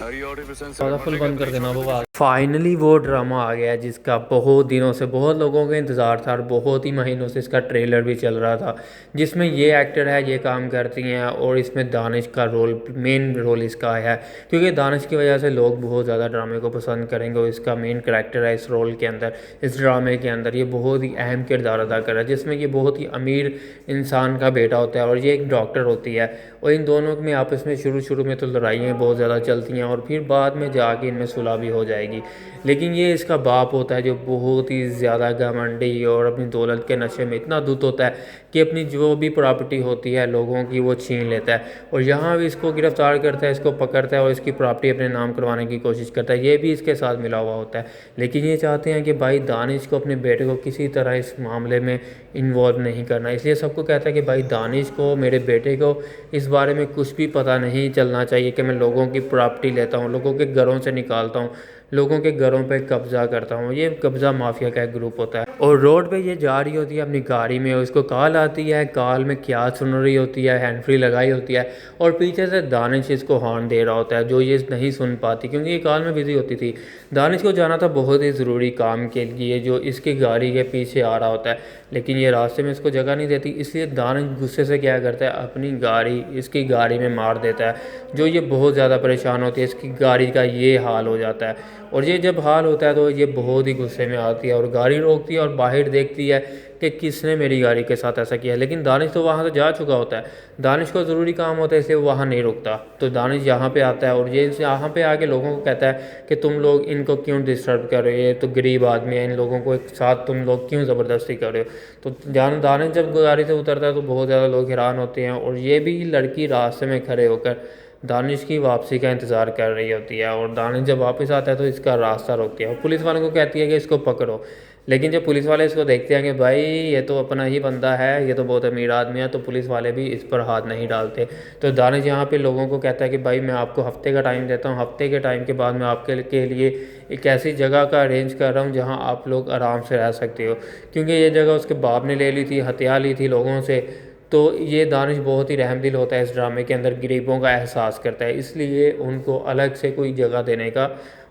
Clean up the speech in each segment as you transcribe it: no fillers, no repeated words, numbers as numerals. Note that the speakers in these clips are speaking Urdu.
فل بند کر دینا وہ فائنلی وہ ڈرامہ آ گیا جس کا بہت دنوں سے بہت لوگوں کا انتظار تھا اور بہت ہی مہینوں سے اس کا ٹریلر بھی چل رہا تھا، جس میں یہ ایکٹر ہے یہ کام کرتی ہیں اور اس میں دانش کا رول مین رول اس کا ہے، کیونکہ دانش کی وجہ سے لوگ بہت زیادہ ڈرامے کو پسند کریں گے اور اس کا مین کریکٹر ہے اس رول کے اندر، اس ڈرامے کے اندر یہ بہت ہی اہم کردار ادا کر رہا ہے، جس میں یہ بہت ہی امیر انسان کا بیٹا ہوتا ہے اور یہ ایک ڈاکٹر ہوتی ہے، اور ان دونوں میں آپس میں شروع میں تو لڑائیاں بہت زیادہ چلتی ہیں اور پھر بعد میں جا کے ان میں صلح بھی ہو جائے گی، لیکن یہ اس کا باپ ہوتا ہے جو بہت ہی زیادہ گھمنڈی اور اپنی دولت کے نشے میں اتنا دھت ہوتا ہے کہ اپنی جو بھی پراپرٹی ہوتی ہے لوگوں کی وہ چھین لیتا ہے، اور یہاں بھی اس کو گرفتار کرتا ہے، اس کو پکڑتا ہے اور اس کی پراپرٹی اپنے نام کروانے کی کوشش کرتا ہے، یہ بھی اس کے ساتھ ملا ہوا ہوتا ہے، لیکن یہ چاہتے ہیں کہ بھائی دانش کو اپنے بیٹے کو کسی طرح اس معاملے میں انوالو نہیں کرنا، اس لیے سب کو کہتا ہے کہ بھائی دانش کو میرے بیٹے کو اس بارے میں کچھ بھی پتہ نہیں چلنا چاہیے کہ میں لوگوں کی پراپرٹی لیتا ہوں، لوگوں کے گھروں سے نکالتا ہوں، لوگوں کے گھروں پہ قبضہ کرتا ہوں، یہ قبضہ مافیا کا ایک گروپ ہوتا ہے، اور روڈ پہ یہ جا رہی ہوتی ہے اپنی گاڑی میں اور اس کو کال آتی ہے، کال میں کیا سن رہی ہوتی ہے، ہینڈ فری لگائی ہوتی ہے اور پیچھے سے دانش اس کو ہارن دے رہا ہوتا ہے جو یہ نہیں سن پاتی کیونکہ یہ کال میں بزی ہوتی تھی، دانش کو جانا تھا بہت ہی ضروری کام کے لیے جو اس کی گاڑی کے پیچھے آ رہا ہوتا ہے، لیکن یہ راستے میں اس کو جگہ نہیں دیتی، اس لیے دانش غصے سے کیا کرتا ہے اپنی گاڑی اس کی گاڑی میں مار دیتا ہے، جو یہ بہت زیادہ پریشان ہوتی ہے، اس کی گاڑی کا یہ حال ہو جاتا ہے، اور یہ جب حال ہوتا ہے تو یہ بہت ہی غصے میں آتی ہے اور گاڑی روکتی ہے اور باہر دیکھتی ہے کہ کس نے میری گاڑی کے ساتھ ایسا کیا ہے، لیکن دانش تو وہاں سے جا چکا ہوتا ہے، دانش کو ضروری کام ہوتا ہے اس لیے وہ وہاں نہیں رکتا، تو دانش یہاں پہ آتا ہے اور یہ یہاں پہ آ کے لوگوں کو کہتا ہے کہ تم لوگ ان کو کیوں ڈسٹرب کر رہے ہو، یہ تو غریب آدمی ہے، ان لوگوں کو ایک ساتھ تم لوگ کیوں زبردستی کر رہے ہو، تو دانش جب گاڑی سے اترتا ہے تو بہت زیادہ لوگ حیران ہوتے ہیں، اور یہ بھی لڑکی راستے میں کھڑے ہو کر دانش کی واپسی کا انتظار کر رہی ہوتی ہے، اور دانش جب واپس آتا ہے تو اس کا راستہ روکتی ہے اور پولیس والوں کو کہتی ہے کہ اس کو پکڑو، لیکن جب پولیس والے اس کو دیکھتے ہیں کہ بھائی یہ تو اپنا ہی بندہ ہے، یہ تو بہت امیر آدمی ہے، تو پولیس والے بھی اس پر ہاتھ نہیں ڈالتے، تو دانش یہاں پہ لوگوں کو کہتا ہے کہ بھائی میں آپ کو ہفتے کا ٹائم دیتا ہوں، ہفتے کے ٹائم کے بعد میں آپ کے لیے ایک ایسی جگہ کا ارینج کر رہا ہوں جہاں آپ لوگ آرام سے رہ سکتے ہو، کیونکہ یہ جگہ اس کے باپ نے لے لی تھی، ہتھیار لی تھی لوگوں سے، تو یہ دانش بہت ہی رحم دل ہوتا ہے، اس ڈرامے کے اندر غریبوں کا احساس کرتا ہے، اس لیے ان کو الگ سے کوئی جگہ دینے کا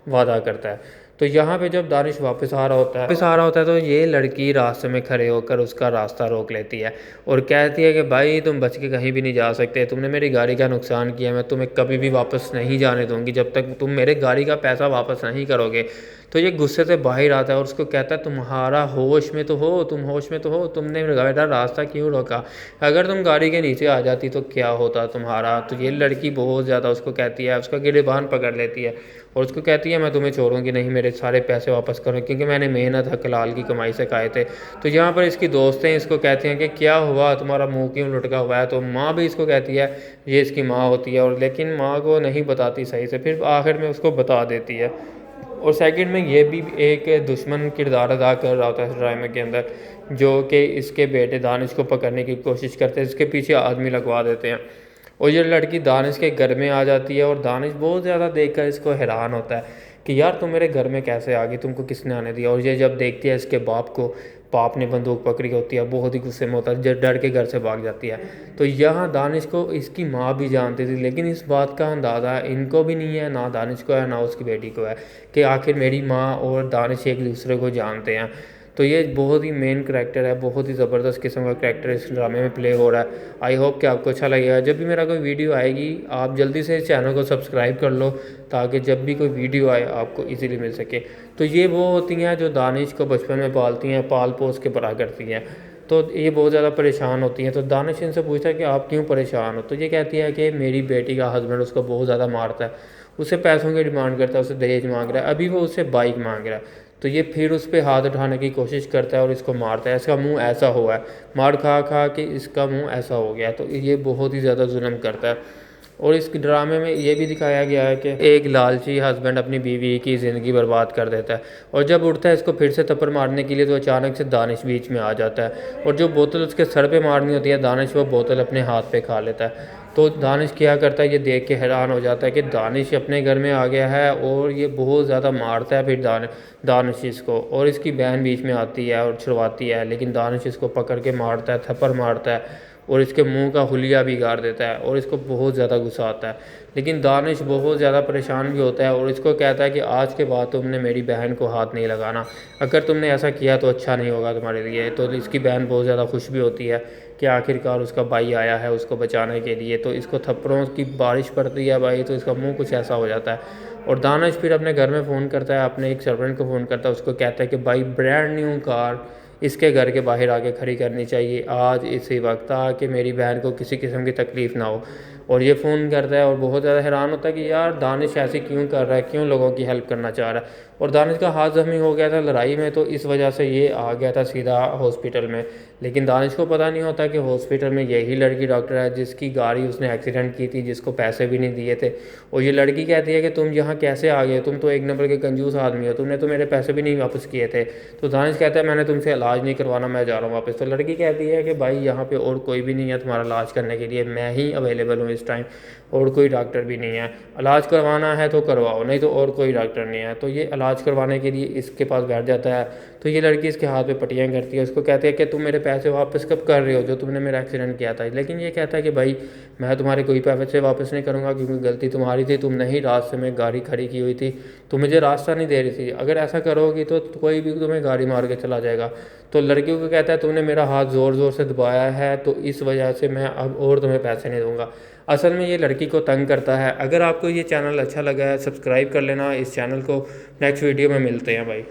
وعدہ کرتا ہے، تو یہاں پہ جب دانش واپس آ رہا ہوتا ہے تو یہ لڑکی راستے میں کھڑے ہو کر اس کا راستہ روک لیتی ہے اور کہتی ہے کہ بھائی تم بچ کے کہیں بھی نہیں جا سکتے، تم نے میری گاڑی کا نقصان کیا، میں تمہیں کبھی بھی واپس نہیں جانے دوں گی جب تک تم میرے گاڑی کا پیسہ واپس نہیں کرو گے، تو یہ غصے سے باہر آتا ہے اور اس کو کہتا ہے تمہارا ہوش میں تو ہو، تم ہوش میں تو ہو، تم نے میرا راستہ کیوں روکا، اگر تم گاڑی کے نیچے آ جاتی تو کیا ہوتا تمہارا، تو یہ لڑکی بہت زیادہ اس کو کہتی ہے، اس کا گریبان پکڑ لیتی ہے اور اس کو کہتی ہے میں تمہیں چھوڑوں گی نہیں، میرے سارے پیسے واپس کرو کیونکہ میں نے محنت حق حلال کی کمائی سے کھائے تھے، تو یہاں پر اس کی دوستیں اس کو کہتی ہیں کہ کیا ہوا تمہارا منہ کیوں لٹکا ہوا ہے، تو ماں بھی اس کو کہتی ہے، یہ اس کی ماں ہوتی ہے اور لیکن ماں کو نہیں بتاتی صحیح سے، پھر آخر میں اس کو بتا دیتی ہے، اور سیکنڈ میں یہ بھی ایک دشمن کردار ادا کر رہا ہوتا ہے اس ڈرامے کے اندر جو کہ اس کے بیٹے دانش کو پکڑنے کی کوشش کرتے ہیں، اس کے پیچھے آدمی لگوا دیتے ہیں، اور یہ لڑکی دانش کے گھر میں آ جاتی ہے اور دانش بہت زیادہ دیکھ کر اس کو حیران ہوتا ہے کہ یار تم میرے گھر میں کیسے آ گئی، تم کو کس نے آنے دیا، اور یہ جب دیکھتی ہے اس کے باپ کو، باپ نے بندوق پکڑی ہوتی ہے، بہت ہی غصے میں ہوتا ہے، ڈر کے گھر سے بھاگ جاتی ہے، تو یہاں دانش کو اس کی ماں بھی جانتی تھی لیکن اس بات کا اندازہ ان کو بھی نہیں ہے، نہ دانش کو ہے نہ اس کی بیٹی کو ہے کہ آخر میری ماں اور دانش ایک دوسرے کو جانتے ہیں، تو یہ بہت ہی مین کریکٹر ہے، بہت ہی زبردست قسم کا کریکٹر اس ڈرامے میں پلے ہو رہا ہے، آئی ہوپ کہ آپ کو اچھا لگے گا، جب بھی میرا کوئی ویڈیو آئے گی آپ جلدی سے چینل کو سبسکرائب کر لو تاکہ جب بھی کوئی ویڈیو آئے آپ کو ایزیلی مل سکے، تو یہ وہ ہوتی ہیں جو دانش کو بچپن میں پالتی ہیں، پال پوس کے بڑا کرتی ہیں، تو یہ بہت زیادہ پریشان ہوتی ہیں، تو دانش ان سے پوچھتا ہے کہ آپ کیوں پریشان ہو، تو یہ کہتی ہے کہ میری بیٹی کا ہسبینڈ اس کو بہت زیادہ مارتا ہے، اسے پیسوں کی ڈیمانڈ کرتا ہے، اسے دہیج مانگ رہا ہے، ابھی وہ اس سے بائک مانگ رہا ہے، تو یہ پھر اس پہ ہاتھ اٹھانے کی کوشش کرتا ہے اور اس کو مارتا ہے، اس کا منہ ایسا ہوا ہے، مار کھا کھا کے اس کا منہ ایسا ہو گیا ہے، تو یہ بہت ہی زیادہ ظلم کرتا ہے، اور اس ڈرامے میں یہ بھی دکھایا گیا ہے کہ ایک لالچی ہسبینڈ اپنی بیوی کی زندگی برباد کر دیتا ہے، اور جب اٹھتا ہے اس کو پھر سے تھپڑ مارنے کے لیے تو اچانک سے دانش بیچ میں آ جاتا ہے، اور جو بوتل اس کے سر پہ مارنی ہوتی ہے دانش وہ بوتل اپنے ہاتھ پہ کھا لیتا ہے، تو دانش کیا کرتا ہے یہ دیکھ کے حیران ہو جاتا ہے کہ دانش اپنے گھر میں آ گیا ہے اور یہ بہت زیادہ مارتا ہے، پھر دانش اس کو، اور اس کی بہن بیچ میں آتی ہے اور چھڑواتی ہے، لیکن دانش اس کو پکڑ کے مارتا ہے، تھپڑ مارتا ہے، اور اس کے منہ کا حلیہ بگاڑ دیتا ہے اور اس کو بہت زیادہ غصہ آتا ہے۔ لیکن دانش بہت زیادہ پریشان بھی ہوتا ہے اور اس کو کہتا ہے کہ آج کے بعد تم نے میری بہن کو ہاتھ نہیں لگانا، اگر تم نے ایسا کیا تو اچھا نہیں ہوگا تمہارے لیے۔ تو اس کی بہن بہت زیادہ خوش بھی ہوتی ہے کہ آخر کار اس کا بھائی آیا ہے اس کو بچانے کے لیے، تو اس کو تھپڑوں کی بارش پڑتی ہے بھائی، تو اس کا منہ کچھ ایسا ہو جاتا ہے۔ اور دانش پھر اپنے گھر میں فون کرتا ہے، اپنے ایک سرونٹ کو فون کرتا ہے، اس کو کہتا ہے کہ بھائی برانڈ نیو کار اس کے گھر کے باہر آگے کھڑی کرنی چاہیے آج اسی وقت، تاکہ میری بہن کو کسی قسم کی تکلیف نہ ہو۔ اور یہ فون کرتا ہے اور بہت زیادہ حیران ہوتا ہے کہ یار دانش ایسے کیوں کر رہا ہے، کیوں لوگوں کی ہیلپ کرنا چاہ رہا ہے۔ اور دانش کا ہاتھ زخمی ہو گیا تھا لڑائی میں، تو اس وجہ سے یہ آ گیا تھا سیدھا ہاسپٹل میں، لیکن دانش کو پتہ نہیں ہوتا کہ ہاسپٹل میں یہی لڑکی ڈاکٹر ہے جس کی گاڑی اس نے ایکسیڈنٹ کی تھی، جس کو پیسے بھی نہیں دیے تھے۔ اور یہ لڑکی کہتی ہے کہ تم یہاں کیسے آ گئے، تم تو ایک نمبر کے کنجوس آدمی ہو، تم نے تو میرے پیسے بھی نہیں واپس کیے تھے۔ تو دانش کہتا ہے میں نے تم سے علاج نہیں کروانا، میں جا رہا ہوں واپس۔ تو لڑکی کہتی ہے کہ بھائی یہاں پہ اور کوئی بھی نہیں ہے تمہارا علاج کرنے کے لیے، میں ہی اویلیبل ہوں اس ٹائم، اور کوئی ڈاکٹر بھی نہیں ہے، علاج کروانا ہے تو کرواؤ، نہیں تو اور کوئی ڈاکٹر نہیں ہے۔ تو یہ علاج کروانے کے لیے اس کے پاس بیٹھ جاتا ہے، تو یہ لڑکی اس کے ہاتھ پہ پٹیاں کرتی ہے، اس کو کہتے ہیں کہ تم میرے پیسے واپس کب کر رہے ہو جو تم نے میرا ایکسیڈنٹ کیا تھا۔ لیکن یہ کہتا ہے کہ بھائی میں تمہارے کوئی پیسے واپس نہیں کروں گا، کیونکہ غلطی تمہاری تھی، تم نے ہی راستے میں گاڑی کھڑی کی ہوئی تھی، تو مجھے راستہ نہیں دے رہی تھی، اگر ایسا کرو گی تو کوئی بھی تمہیں گاڑی مار کے چلا جائے گا۔ تو لڑکیوں کو کہتا ہے تم نے میرا ہاتھ زور زور سے دبایا ہے، تو اس وجہ سے میں اب اور تمہیں پیسے نہیں دوں گا۔ اصل میں یہ لڑکی کو تنگ کرتا ہے۔ اگر آپ کو یہ چینل اچھا لگا ہے سبسکرائب کر لینا اس چینل کو، نیکسٹ ویڈیو میں ملتے ہیں بھائی۔